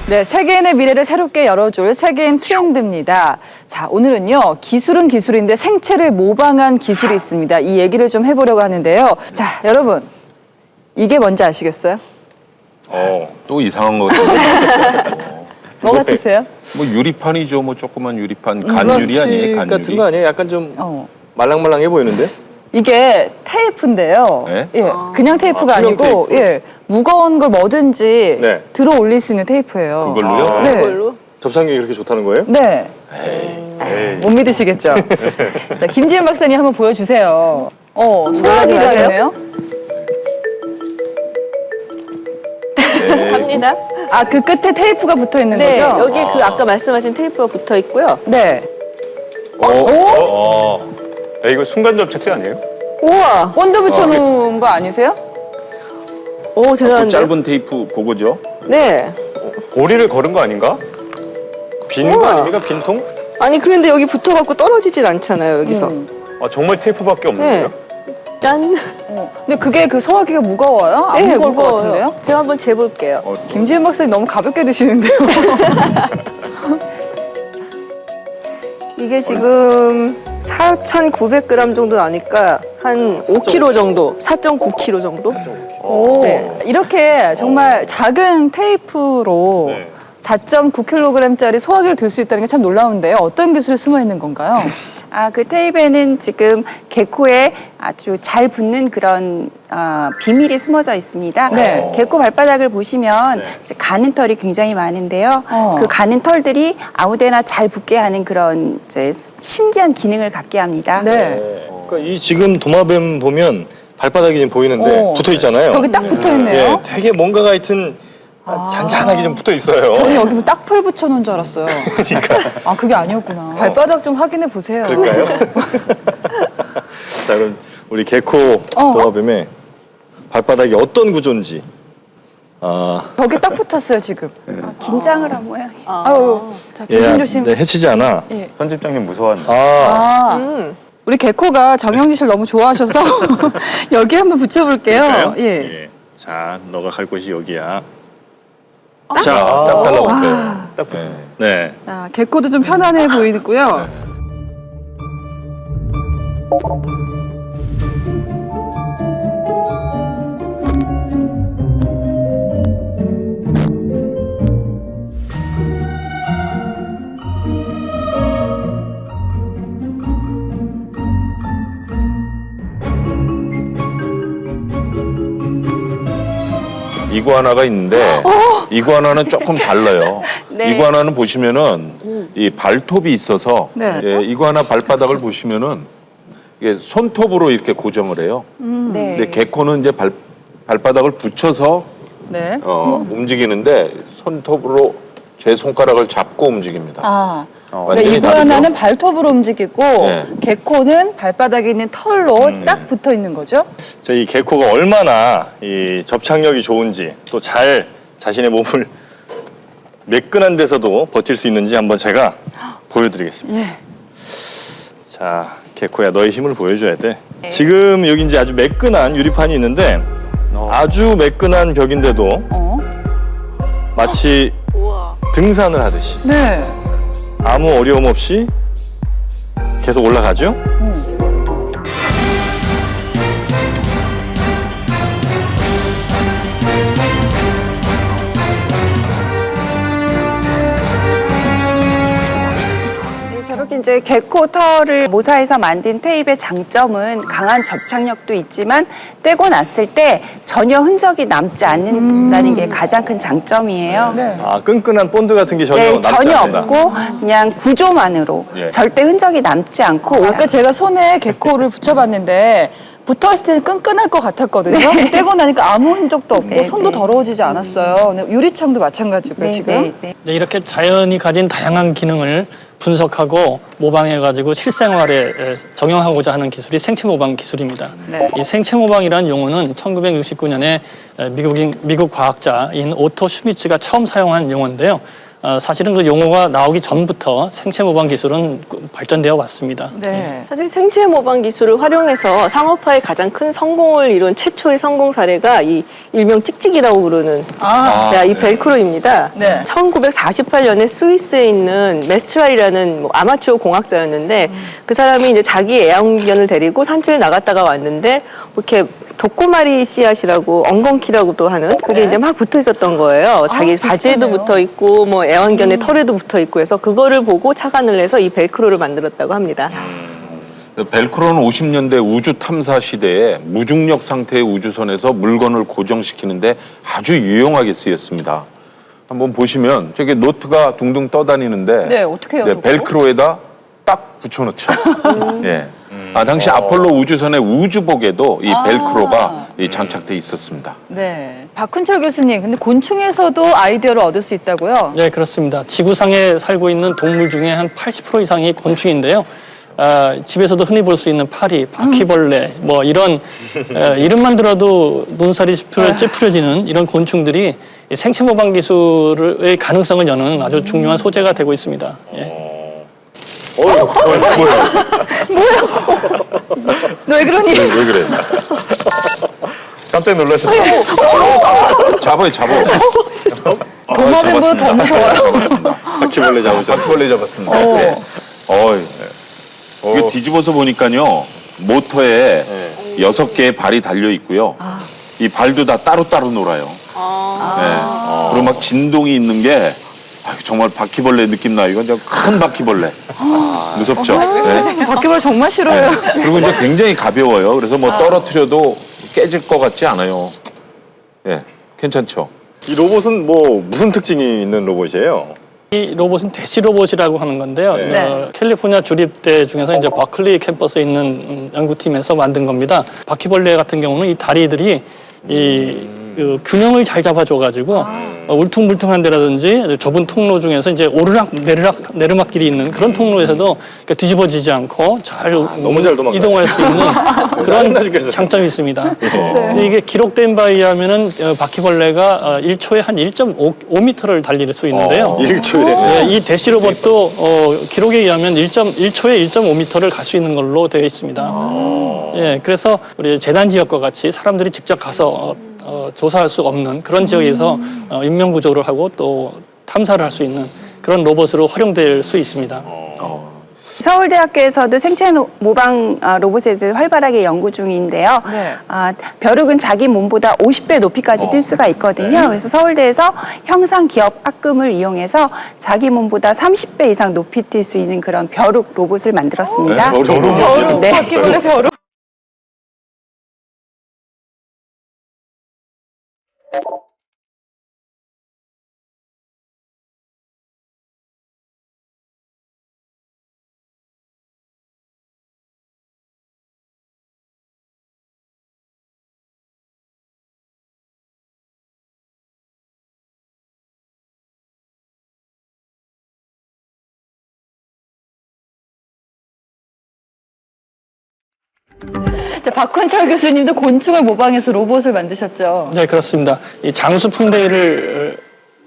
네, 세계인의 미래를 새롭게 열어줄 세계인 트렌드입니다. 자, 오늘은요, 기술은 기술인데 생체를 모방한 기술이 있습니다. 이 얘기를 좀 해보려고 하는데요. 자, 여러분, 이게 뭔지 아시겠어요? 또 이상한 거 같은데. 뭐 같으세요? 뭐 유리판이죠. 뭐 조그만 유리판. 간유리 아니에요? 간유리. 같은 거 아니에요? 약간 좀 말랑말랑해 보이는데? 이게 테이프인데요. 네? 예, 그냥 테이프가 투명 아니고, 테이프. 예, 무거운 걸 뭐든지 네. 들어 올릴 수 있는 테이프예요. 그걸로요? 네. 접착력이 그렇게 좋다는 거예요? 네. 못 믿으시겠죠? 자, 김지은 박사님 한번 보여주세요. 소화기관이네요. 합니다. 아, 그 끝에 테이프가 붙어 있는 네, 거죠? 여기 그 아까 말씀하신 테이프가 붙어 있고요. 네. 야, 이거 순간 접착제 아니에요? 우와, 본드 붙여놓은 거 아니세요? 오 그 대단한데. 짧은 테이프 그거죠? 네. 고리를 걸은 거 아닌가? 빈 거 우와. 아닙니까? 빈통? 아니 그런데 여기 붙어갖고 떨어지질 않잖아요. 여기서. 아, 정말 테이프밖에 없는 네. 거예요? 짠. 근데 그게 그 소화기가 무거워요? 안 네, 무거울 것 같은데요? 제가 한번 재볼게요. 김지은 박사님 너무 가볍게 드시는데요? 이게 지금 4,900g 정도 나니까 한 5kg 정도, 4.9kg 정도? 오, 네. 이렇게 정말 작은 테이프로 네. 4.9kg짜리 소화기를 들 수 있다는 게 참 놀라운데요. 어떤 기술이 숨어 있는 건가요? 그 테이프에는 지금 개코에 아주 잘 붙는 그런 비밀이 숨어져 있습니다. 네. 개코 발바닥을 보시면 이제 가는 털이 굉장히 많은데요. 그 가는 털들이 아무데나 잘 붙게 하는 그런 이제 신기한 기능을 갖게 합니다. 네. 그러니까 이 지금 도마뱀 보면 발바닥이 지금 보이는데 붙어 있잖아요. 여기 딱 붙어 있네요. 예, 되게 뭔가가 하여튼 잔잔하게 좀 붙어 있어요. 저는 여기 뭐 딱풀 붙여놓은 줄 알았어요. 아, 그게 아니었구나. 발바닥 좀 확인해 보세요. 그럴까요? 자, 그럼 우리 개코 도마뱀의 발바닥이 어떤 구조인지. 벽에 딱 붙었어요, 지금. 긴장을 한 모양이에요. 아유, 자, 조심조심. 네, 해치지 않아. 편집장님 무서웠네. 우리 개코가 정영지 씨를 너무 좋아하셔서 여기 한번 붙여볼게요. 예. 예. 자, 너가 갈 곳이 여기야. 자, 딱 달라붙어요. 딱 붙어. 네. 자, 개코도 좀 편안해 보이고요. 이구아나가 있는데 이구아나는 조금 달라요. 네. 이구아나는 보시면은 이 발톱이 있어서 네. 예, 이구아나 발바닥을 보시면은 이게 손톱으로 이렇게 고정을 해요. 네. 근데 개코는 이제 발바닥을 붙여서 네. 움직이는데 손톱으로 제 손가락을 잡고 움직입니다. 아, 그러니까 완전히 이구아나는 다르죠? 발톱으로 움직이고 네. 개코는 발바닥에 있는 털로 딱 붙어 있는 거죠? 자, 이 개코가 얼마나 이 접착력이 좋은지 또 잘 자신의 몸을 매끈한 데서도 버틸 수 있는지 한번 제가 보여드리겠습니다. 예. 자, 개코야, 너의 힘을 보여줘야 돼. 지금 여기 이제 아주 매끈한 유리판이 있는데 아주 매끈한 벽인데도 마치 등산을 하듯이 네. 아무 어려움 없이 계속 올라가죠? 저렇게 이제 개코 털을 모사해서 만든 테이프의 장점은 강한 접착력도 있지만 떼고 났을 때 전혀 흔적이 남지 않는다는 게 가장 큰 장점이에요. 네. 아, 끈끈한 본드 같은 게 전혀 네, 남지 전혀 않는다. 없고 그냥 구조만으로 예. 절대 흔적이 남지 않고 아까 제가 손에 개코를 붙여봤는데 붙어있을 때는 끈끈할 것 같았거든요. 떼고 나니까 아무 흔적도 없고 네, 손도 네. 더러워지지 않았어요. 근데 유리창도 마찬가지고요, 네, 지금. 네, 네. 네, 이렇게 자연이 가진 다양한 기능을 분석하고 모방해가지고 실생활에 적용하고자 하는 기술이 생체 모방 기술입니다. 네. 이 생체 모방이라는 용어는 1969년에 미국 과학자인 오토 슈미츠가 처음 사용한 용어인데요. 사실은 그 용어가 나오기 전부터 생체 모방 기술은 발전되어 왔습니다. 네. 사실 생체 모방 기술을 활용해서 상업화에 가장 큰 성공을 이룬 최초의 성공 사례가 이 일명 찍찍이라고 부르는 이 벨크로입니다. 네. 1948년에 스위스에 있는 메스트랄이라는 아마추어 공학자였는데 그 사람이 이제 자기 애완견을 데리고 산책을 나갔다가 왔는데 이렇게 독고마리 씨앗이라고 엉겅퀴라고도 하는 그게 이제 막 붙어 있었던 거예요. 자기 바지에도 붙어 있고 뭐 애완견의 털에도 붙어 있고 해서 그거를 보고 착안을 해서 이 벨크로를 만들었다고 합니다. 벨크로는 50년대 우주 탐사 시대에 무중력 상태의 우주선에서 물건을 고정시키는데 아주 유용하게 쓰였습니다. 한번 보시면 저게 노트가 둥둥 떠다니는데 네, 어떻게 해요, 저거? 벨크로에다 딱 붙여놓죠. 예. 당시 아폴로 우주선의 우주복에도 이 벨크로가 장착돼 있었습니다. 네. 박훈철 교수님, 근데 곤충에서도 아이디어를 얻을 수 있다고요? 네, 그렇습니다. 지구상에 살고 있는 동물 중에 한 80% 이상이 곤충인데요. 집에서도 흔히 볼 수 있는 파리, 바퀴벌레, 뭐 이런 이름만 들어도 눈살이 찌푸려지는 이런 곤충들이 이 생체 모방 기술의 가능성을 여는 아주 중요한 소재가 되고 있습니다. 예. 너 왜 그러니? 왜 그래? 깜짝 놀라셨어요. 잡아요, 잡아. 도마뱀보다 더 무서워요. 바퀴벌레 잡으셨어요. 바퀴벌레 잡았습니다. 네. 이게 뒤집어서 보니까요, 모터에 6개의 발이 달려 있고요. 이 발도 다 따로따로 놀아요. 네. 그리고 막 진동이 있는 게 정말 바퀴벌레 느낌 나요. 이건 큰 바퀴벌레. 무섭죠? 네. 바퀴벌레 정말 싫어요. 그리고 이제 굉장히 가벼워요. 그래서 뭐 떨어뜨려도 깨질 것 같지 않아요. 예, 괜찮죠? 이 로봇은 뭐 무슨 특징이 있는 로봇이에요? 이 로봇은 대시 로봇이라고 하는 건데요. 네. 캘리포니아 주립대 중에서 이제 버클리 캠퍼스에 있는 연구팀에서 만든 겁니다. 바퀴벌레 같은 경우는 이 다리들이 그 균형을 잘 잡아줘가지고 울퉁불퉁한 데라든지 좁은 통로 중에서 이제 오르락 내리막길이 있는 그런 통로에서도 뒤집어지지 않고 잘 너무 잘 도망가요. 이동할 수 있는 그런 짜증나 죽겠어요. 장점이 있습니다. 이게 기록된 바에 의하면은 바퀴벌레가 1초에 한 1.5m를 달릴 수 있는데요. 1초에. 이 대시 로봇도 기록에 의하면 1초에 1.5m를 갈 수 있는 걸로 되어 있습니다. 예, 그래서 우리 재난 지역과 같이 사람들이 직접 가서 조사할 수 없는 그런 지역에서 인명 구조를 하고 또 탐사를 할 수 있는 그런 로봇으로 활용될 수 있습니다. 서울대학교에서도 생체 모방 로봇에 대해 활발하게 연구 중인데요. 네. 벼룩은 자기 몸보다 50배 높이까지 뛸 수가 있거든요. 그래서 서울대에서 형상기업 합금을 이용해서 자기 몸보다 30배 이상 높이 뛸 수 있는 그런 벼룩 로봇을 만들었습니다. 벼룩, 네. 바퀴벌레 벼룩. 자, 박훈철 교수님도 곤충을 모방해서 로봇을 만드셨죠? 네, 그렇습니다. 이 장수풍뎅이를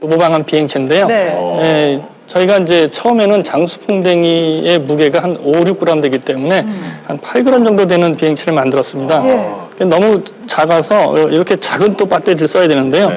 모방한 비행체인데요. 네. 저희가 이제 처음에는 장수풍뎅이의 무게가 한 5, 6g 되기 때문에 한 8g 정도 되는 비행체를 만들었습니다. 너무 작아서 이렇게 작은 또 배터리를 써야 되는데요.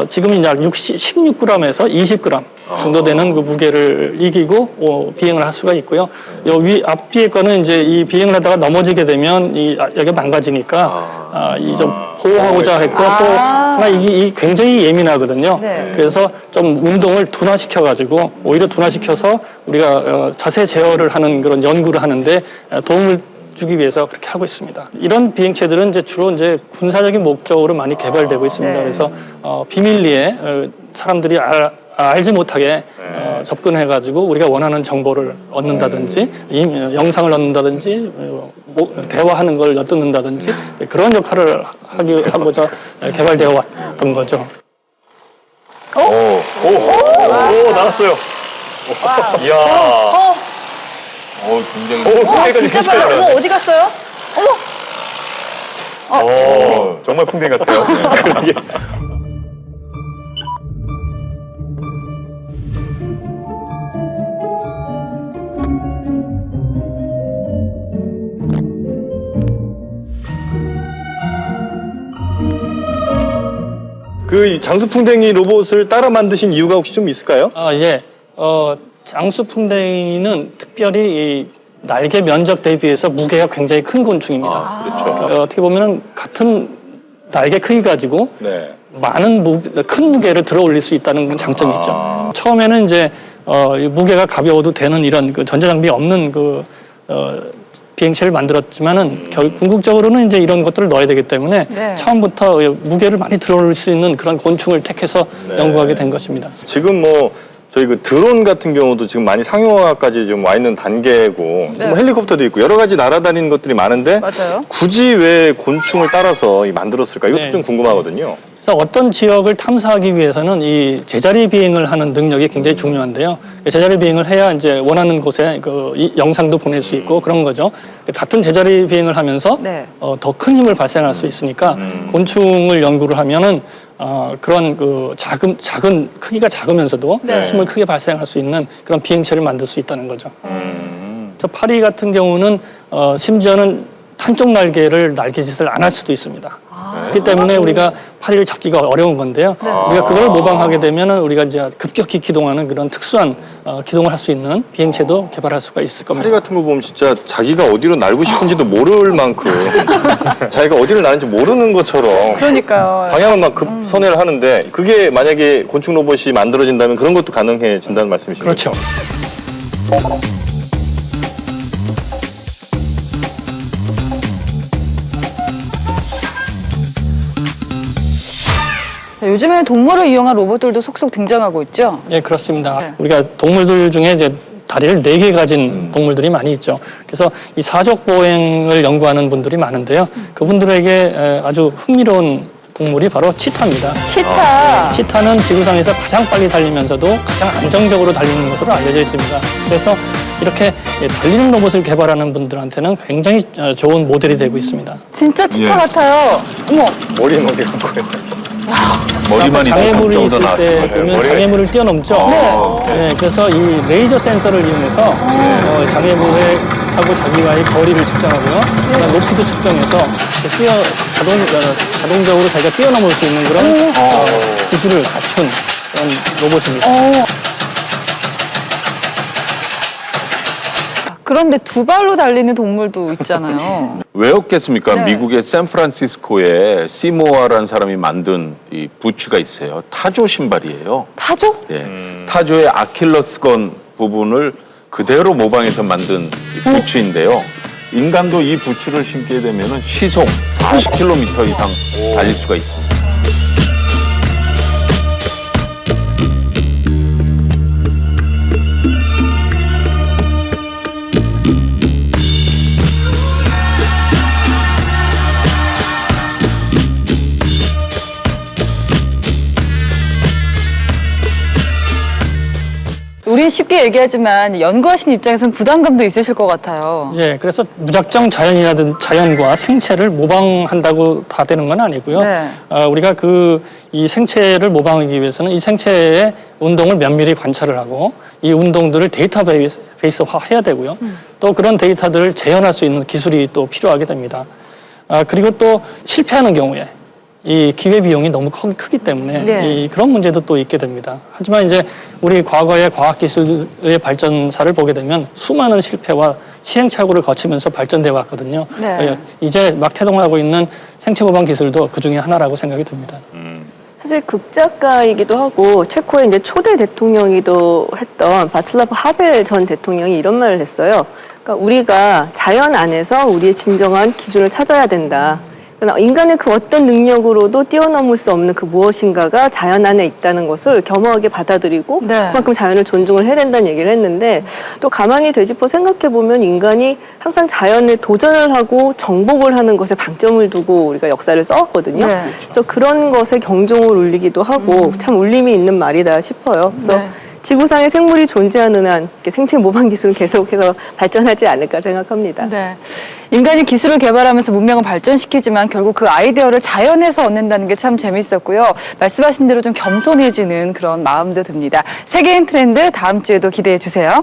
지금은 약 16g에서 20g 정도 되는 그 무게를 이기고 비행을 할 수가 있고요. 요 앞뒤에 거는 이제 이 비행을 하다가 넘어지게 되면 여기가 망가지니까 이 좀 보호하고자 했고 또 하나 이 굉장히 예민하거든요. 네. 그래서 좀 운동을 둔화시켜가지고 오히려 둔화시켜서 우리가 자세 제어를 하는 그런 연구를 하는데 도움을 주기 위해서 그렇게 하고 있습니다. 이런 비행체들은 이제 주로 이제 군사적인 목적으로 많이 개발되고 있습니다. 네. 그래서 비밀리에 사람들이 알지 못하게 접근해가지고 우리가 원하는 정보를 얻는다든지 영상을 얻는다든지 대화하는 걸 엿듣는다든지 그런 역할을 하고자 개발되어 왔던 거죠. 오, 나왔어요. 이야. 굉장히. 풍뎅이까지 진짜 휘청이라 빨라. 그러네. 어디 갔어요? 정말 풍뎅이 같아요. 그 장수풍뎅이 로봇을 따라 만드신 이유가 혹시 좀 있을까요? 예. 장수풍뎅이는 특별히 이 날개 면적 대비해서 무게가 굉장히 큰 곤충입니다. 그렇죠. 어떻게 보면은 같은 날개 크기 가지고 네. 큰 무게를 들어 올릴 수 있다는 장점이 있죠. 처음에는 이제 이 무게가 가벼워도 되는 이런 그 전자장비 없는 비행체를 만들었지만은 궁극적으로는 이제 이런 것들을 넣어야 되기 때문에 네. 처음부터 처음부터 무게를 많이 들어 올릴 수 있는 그런 곤충을 택해서 연구하게 된 것입니다. 지금 뭐 저희 그 드론 같은 경우도 지금 많이 상용화까지 좀 와 있는 단계고 뭐 헬리콥터도 있고 여러 가지 날아다니는 것들이 많은데 맞아요. 굳이 왜 곤충을 따라서 만들었을까? 이것도 네. 좀 궁금하거든요. 그래서 어떤 지역을 탐사하기 위해서는 이 제자리 비행을 하는 능력이 굉장히 중요한데요. 제자리 비행을 해야 이제 원하는 곳에 이 영상도 보낼 수 있고 그런 거죠. 같은 제자리 비행을 하면서 네. 더 큰 힘을 발생할 수 있으니까 곤충을 연구를 하면은 그런 그 작은 크기가 작으면서도 네. 힘을 크게 발생할 수 있는 그런 비행체를 만들 수 있다는 거죠. 그래서 파리 같은 경우는 심지어는 한쪽 날개를 날개짓을 안 할 수도 있습니다. 그렇기 때문에 우리가 파리를 잡기가 어려운 건데요. 우리가 그걸 모방하게 되면은 우리가 이제 급격히 기동하는 그런 특수한 기동을 할 수 있는 비행체도 개발할 수가 있을 겁니다. 파리 같은 거 보면 진짜 자기가 어디로 날고 싶은지도 모를 만큼 자기가 어디를 나는지 모르는 것처럼 그러니까요. 방향을 막 급선회를 하는데 그게 만약에 곤충 로봇이 만들어진다면 그런 것도 가능해진다는 말씀이신가요? 그렇죠. 자, 요즘에는 동물을 이용한 로봇들도 속속 등장하고 있죠. 예, 그렇습니다. 네. 우리가 동물들 중에 이제 다리를 4개 가진 동물들이 많이 있죠. 그래서 이 사족 보행을 연구하는 분들이 많은데요. 그분들에게 아주 흥미로운 동물이 바로 치타입니다. 치타. 치타는 지구상에서 가장 빨리 달리면서도 가장 안정적으로 달리는 것으로 알려져 있습니다. 그래서 이렇게 달리는 로봇을 개발하는 분들한테는 굉장히 좋은 모델이 되고 있습니다. 진짜 치타 예. 같아요. 어머. 머리는 어디 갖고 있나요? 머리만 있어서 장애물이 정도 있을 나왔을 때 거예요. 보면 장애물을 뛰어넘죠. 네, 그래서 이 레이저 센서를 이용해서 장애물에 하고 자기와의 거리를 측정하고요. 그다음 높이도 측정해서 자동적으로 자기가 뛰어넘을 수 있는 그런 기술을 갖춘 그런 로봇입니다. 그런데 두 발로 달리는 동물도 있잖아요. 왜 없겠습니까? 네. 미국의 샌프란시스코에 시모아라는 사람이 만든 이 부츠가 있어요. 타조 신발이에요. 타조? 예. 타조의 아킬레스건 부분을 그대로 모방해서 만든 이 부츠인데요. 인간도 이 부츠를 신게 되면 시속 40km 이상 달릴 수가 있습니다. 우린 쉽게 얘기하지만 연구하신 입장에서는 부담감도 있으실 것 같아요. 예, 그래서 무작정 자연과 생체를 모방한다고 다 되는 건 아니고요. 네. 우리가 이 생체를 모방하기 위해서는 이 생체의 운동을 면밀히 관찰을 하고 이 운동들을 데이터베이스화 해야 되고요. 또 그런 데이터들을 재현할 수 있는 기술이 또 필요하게 됩니다. 그리고 또 실패하는 경우에 이 기회 비용이 너무 크기 때문에 네. 그런 문제도 또 있게 됩니다. 하지만 이제 우리 과거의 과학기술의 발전사를 보게 되면 수많은 실패와 시행착오를 거치면서 발전되어 왔거든요. 네. 이제 막 태동하고 있는 생체 모방 기술도 그 중에 하나라고 생각이 듭니다. 사실 극작가이기도 하고 체코의 이제 초대 대통령이기도 했던 바츠라프 하벨 전 대통령이 이런 말을 했어요. 그러니까 우리가 자연 안에서 우리의 진정한 기준을 찾아야 된다. 그러나 인간의 그 어떤 능력으로도 뛰어넘을 수 없는 그 무엇인가가 자연 안에 있다는 것을 겸허하게 받아들이고 네. 그만큼 자연을 존중을 해야 된다는 얘기를 했는데 또 가만히 되짚어 생각해 보면 인간이 항상 자연에 도전을 하고 정복을 하는 것에 방점을 두고 우리가 역사를 써왔거든요. 네. 그래서 그런 것에 경종을 울리기도 하고 참 울림이 있는 말이다 싶어요. 그래서 네. 지구상에 생물이 존재하는 한 이렇게 생체 모방 기술은 계속해서 발전하지 않을까 생각합니다. 네. 인간이 기술을 개발하면서 문명을 발전시키지만 결국 그 아이디어를 자연에서 얻는다는 게 참 재밌었고요. 말씀하신 대로 좀 겸손해지는 그런 마음도 듭니다. 세계인 트렌드 다음 주에도 기대해 주세요.